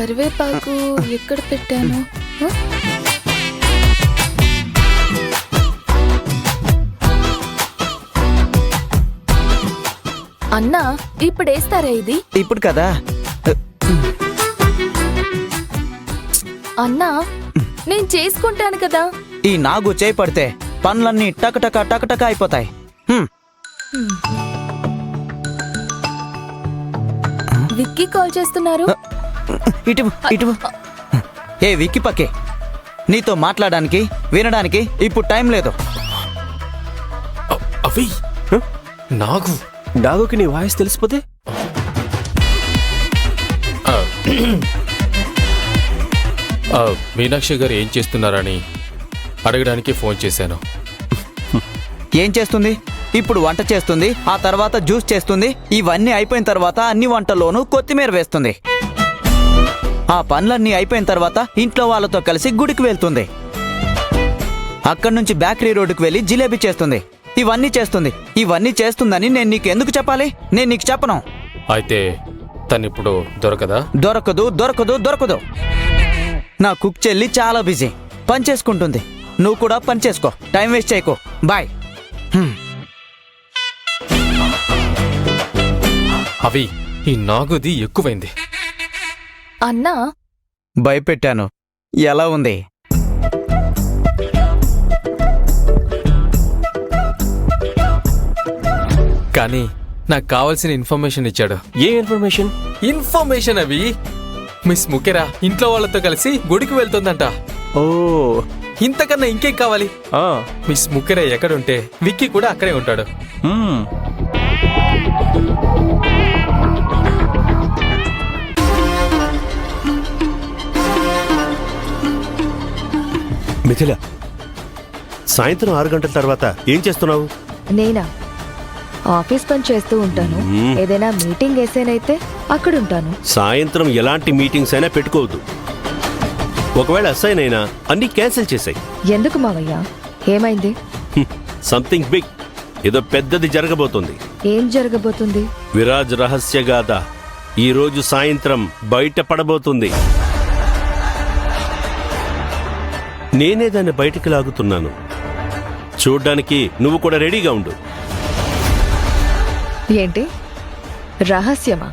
కరివేపాకు ఎక్కడ పెట్టాను? అన్నా ఇప్పుడు వేస్తారా ఇది? ఇప్పుడు కదా. అన్నా నేను చేసుకుంటాను కదా. ఈ నాగు చేయి పడితే పనులన్నీ టకటక టకటక అయిపోతాయి. విక్కీ కాల్ చేస్తున్నారు. ఇటు ఇటు. ఏ విక్కీ పక్కే, నీతో మాట్లాడడానికి వినడానికి ఇప్పుడు టైం లేదు. అవి నాగుకి నీ వాయిస్ తెలిసిపోతే మీనాక్షి గారు ఏం చేస్తున్నారని అడగడానికి ఫోన్ చేశాను. ఏం చేస్తుంది? ఇప్పుడు వంట చేస్తుంది, ఆ తర్వాత జ్యూస్ చేస్తుంది. ఇవన్నీ అయిపోయిన తర్వాత అన్ని వంటల్లోనూ కొత్తిమీర వేస్తుంది. ఆ పనులన్నీ అయిపోయిన తర్వాత ఇంట్లో వాళ్ళతో కలిసి గుడికి వెళ్తుంది. అక్కడి నుంచి బేకరీ రోడ్డుకు వెళ్ళి జిలేబీ చేస్తుంది. ఇవన్నీ చేస్తుంది. ఇవన్నీ చేస్తుందని నేను నీకు ఎందుకు చెప్పాలి? నేను నీకు చెప్పను. అయితే తనిప్పుడు దొరకదా? దొరకదు దొరకదు దొరకదు. నా కుక్ చెల్లి చాలా బిజీ, పని చేసుకుంటుంది. నువ్వు కూడా పని చేసుకో, టైం వేస్ట్ చేయకు. బాయ్. అవి ఈ నాగుది ఎక్కువైంది. అన్నా భయపెట్టాను. ఎలా ఉంది? కానీ నాకు కావాల్సిన ఇన్ఫర్మేషన్ ఇచ్చాడు. ఏ ఇన్ఫర్మేషన్? ఇన్ఫర్మేషన్ అవి మిస్ ముకెరా ఇంట్లో వాళ్ళతో కలిసి గుడికి వెళ్తుందంట. ఓ, ఇంతకన్నా ఇంకేం కావాలి? మిస్ ముకెరా ఎక్కడుంటే విక్కీ కూడా అక్కడే ఉంటాడు. మిథిల, సాయంత్రం 6 గంటల తర్వాత ఏం చేస్తున్నావు? నేనా? ఆఫీస్ పని చేస్తూ ఉంటాను. ఏదైనా మీటింగ్ వేసేనైతే అక్కడ ఉంటాను. సాయంత్రం ఎలాంటి మీటింగ్స్ అయినా పెట్టుకోవద్దు. ఒకవేళ అసైన్ అయినా అన్ని క్యాన్సిల్ చేసాయి. ఎందుకు మావయ్య? ఏమైంది? సంథింగ్ బిగ్, ఏదో పెద్దది జరగబోతుంది. ఏం జరగబోతుంది? విరాజ్ రహస్యగాథ ఈ రోజు సాయంత్రం బయటపడబోతుంది. నేనే దాన్ని బయటికి లాగుతున్నాను. చూడ్డానికి నువ్వు కూడా రెడీగా ఉండు. ఏంటి రహస్యమా?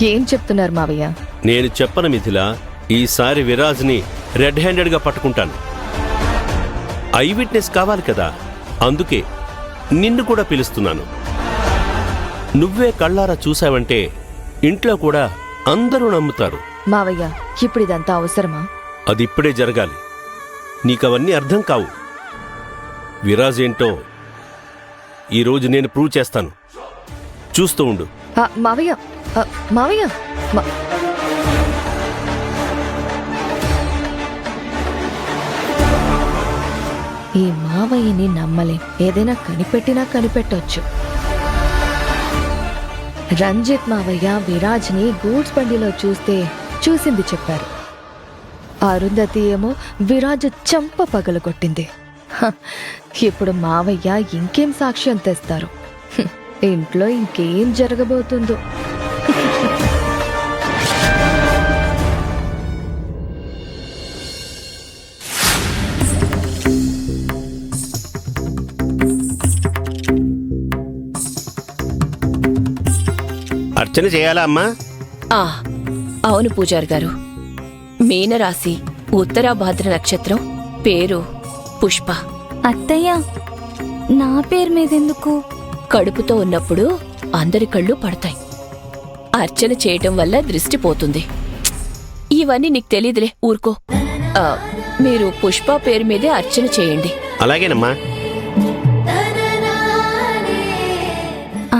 ఏం చెప్తున్నారు మావయ్య? నేను చెప్పను మిథిల, ఈసారి విరాజ్ని రెడ్ హ్యాండెడ్గా పట్టుకుంటాను. ఐ విట్నెస్ కావాలి కదా, అందుకే నిన్ను కూడా పిలుస్తున్నాను. నువ్వే కళ్ళారా చూసావంటే ఇంట్లో కూడా అందరూ నమ్ముతారు. మావయ్య, ఇప్పుడు ఇదంతా అవసరమా? అది ఇప్పుడే జరగాలి. నీకవన్నీ అర్థం కావు. విరాజ్ ఏంటో ఈరోజు నేను ప్రూవ్ చేస్తాను. చూస్తూ ఉండు. మావయ్య, మావయ్య, ఈ మావయ్యని నమ్మలేం. ఏదైనా కనిపెట్టినా కనిపెట్టొచ్చు. రంజిత్ మావయ్య విరాజ్ని గూడ్స్ బండిలో చూసింది చెప్పారు. అరుంధతి ఏమో విరాజ్ చంప పగలగొట్టింది. ఇప్పుడు మావయ్య ఇంకేం సాక్ష్యం తెస్తారు? ఇంట్లో ఇంకేం జరగబోతుందో. అర్చన చేయాలా అమ్మా? అవును పూజారి గారు. మీనరాశి, ఉత్తరాభాద్ర నక్షత్రం, పేరు పుష్ప. అత్తయ్య, నా పేరు మీదెందుకు? కడుపుతో ఉన్నప్పుడు అందరి కళ్ళు పడతాయి. అర్చన చేయటం వల్ల దృష్టి పోతుంది. ఇవన్నీ నీకు తెలీదులే, ఊరుకో. మీరు పుష్ప పేరు మీదే అర్చన చేయండి. అలాగేనమ్మా.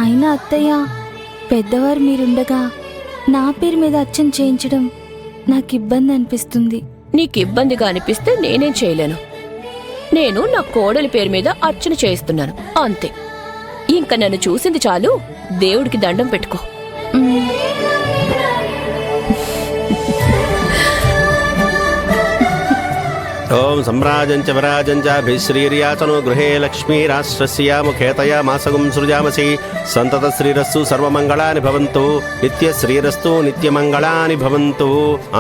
అయినా అత్తయ్య, పెద్దవారు మీరుండగా నా పేరు మీద అర్చన చేయించడం నాకు ఇబ్బంది అనిపిస్తుంది. నీకు ఇబ్బందిగా అనిపిస్తే నేనేం చేయలేను. నేను నా కోడలి పేరు మీద అర్చన చేయిస్తున్నాను, అంతే. ఇంక నన్ను చూసింది చాలు, దేవుడికి దండం పెట్టుకో. ఓం ఓం సమ్రాజంచ విరాజంచాభిశ్రీర్యాచనో గృహే లక్ష్మీరాశ్రస్య ముఖేతయా మాసగం సృజామసి సంతత శ్రీరస్సు సర్వమంగళాని భవంతు నిత్య శ్రీరస్తు నిత్యమంగళాని భవంతు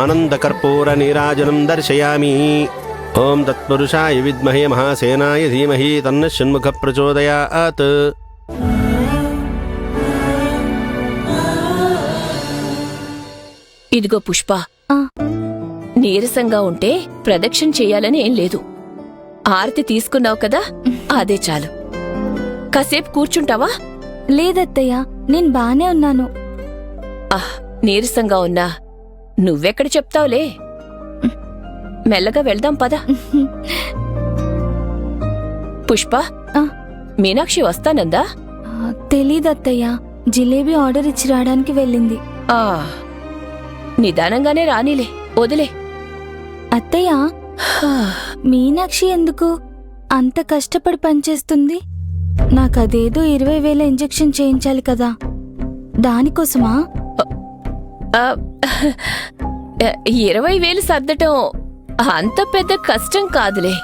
ఆనందకర్పూర నీరాజనం దర్శయామి. ఓం తత్పురుషాయ విద్మహే మహాసేనాయ ధీమహి తన్న షణ్ముఖ ప్రచోదయాత్. ఇదిగో పుష్ప, ఆ. నీరసంగా ఉంటే ప్రదక్షిణ చెయ్యాలని ఏం లేదు. ఆరతి తీసుకున్నావు కదా, అదే చాలు. కాసేపు కూర్చుంటావా? లేదత్తయ్య, నేను బానే ఉన్నాను. నీరసంగా ఉన్నా నువ్వెక్కడ చెప్తావులే. మెల్లగా వెళ్దాం పద. పుష్ప, ఆ. మీనాక్షి వస్తానందా? తెలీదత్తయ్య, జిలేబీ ఆర్డర్ ఇచ్చి రావడానికి వెళ్ళింది. ఆ నిదానంగానే రానిలే, వదిలే. అత్తయ్య, మీనాక్షి ఎందుకు అంత కష్టపడి పనిచేస్తుంది? నాకదేదో 20,000 ఇంజెక్షన్ చేయించాలి కదా, దానికోసమా? 20,000 సర్దటం అంత పెద్ద కష్టం కాదులే.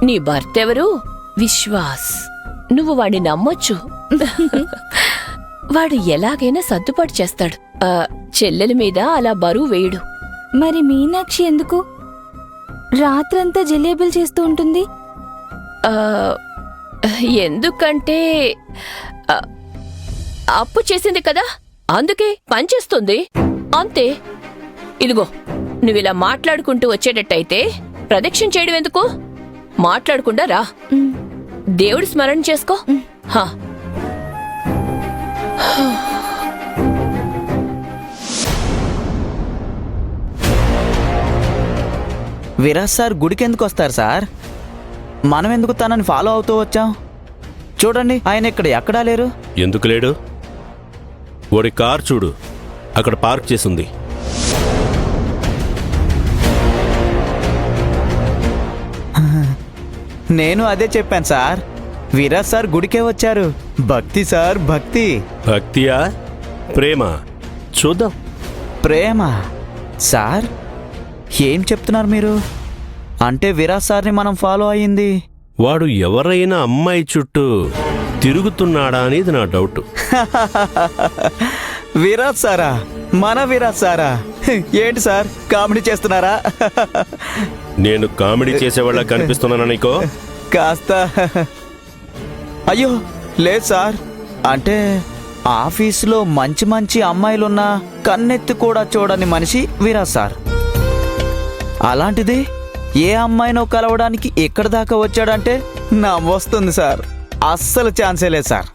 నీ భర్త ఎవరు? విశ్వాస్. నువ్వు వాడిని నమ్మొచ్చు. వాడు ఎలాగైనా సర్దుబాటు చేస్తాడు. చెల్లెలి మీద అలా బరువు వేయడు. మరి మీనాక్షి ఎందుకు రాత్రంతా జిలేబీలు చేస్తూ ఉంటుంది? ఎందుకంటే అప్పు చేసింది కదా, అందుకే పనిచేస్తుంది అంతే. ఇదిగో, నువ్విలా మాట్లాడుకుంటూ వచ్చేటట్టయితే ప్రదక్షిణ చేయడం ఎందుకు? మాట్లాడకుండా రా, దేవుడి స్మరణ చేసుకో. హా. విరాజ్ సార్ గుడికి ఎందుకు వస్తారు సార్? మనం ఎందుకు తనని ఫాలో అవుతూ వచ్చాం? చూడండి, ఆయన ఇక్కడ ఎక్కడా లేరు. ఎందుకు లేడు? వాడి కార్ చూడు, అక్కడ పార్క్ చేసుంది. నేను అదే చెప్పాను సార్. విరాజ్ సార్ గుడికే వచ్చారు. భక్తి సార్, భక్తి. భక్తియా ప్రేమ? చూద్దాం. ప్రేమ సార్? ఏం చెప్తున్నారు మీరు? అంటే విరాజ్ సార్ని మనం ఫాలో అయ్యింది వాడు ఎవరైనా అమ్మాయి చుట్టూ తిరుగుతున్నాడా అనేది నా డౌట్. విరాజ్ సారా? మన విరాజ్ సారా? ఏంటి సార్, కామెడీ చేస్తున్నారా? నేను కామెడీ చేసేవాళ్ళ కనిపిస్తున్నానా నీకో? కాస్త. అయ్యో లేదు సార్, అంటే ఆఫీసులో మంచి మంచి అమ్మాయిలున్నా కన్నెత్తి కూడా చూడని మనిషి విరాజ్ సార్. అలాంటిది ఏ అమ్మాయినో కలవడానికి ఎక్కడి దాకా వచ్చాడంటే నవ్వొస్తుంది సార్. అస్సలు ఛాన్సే లేదు సార్.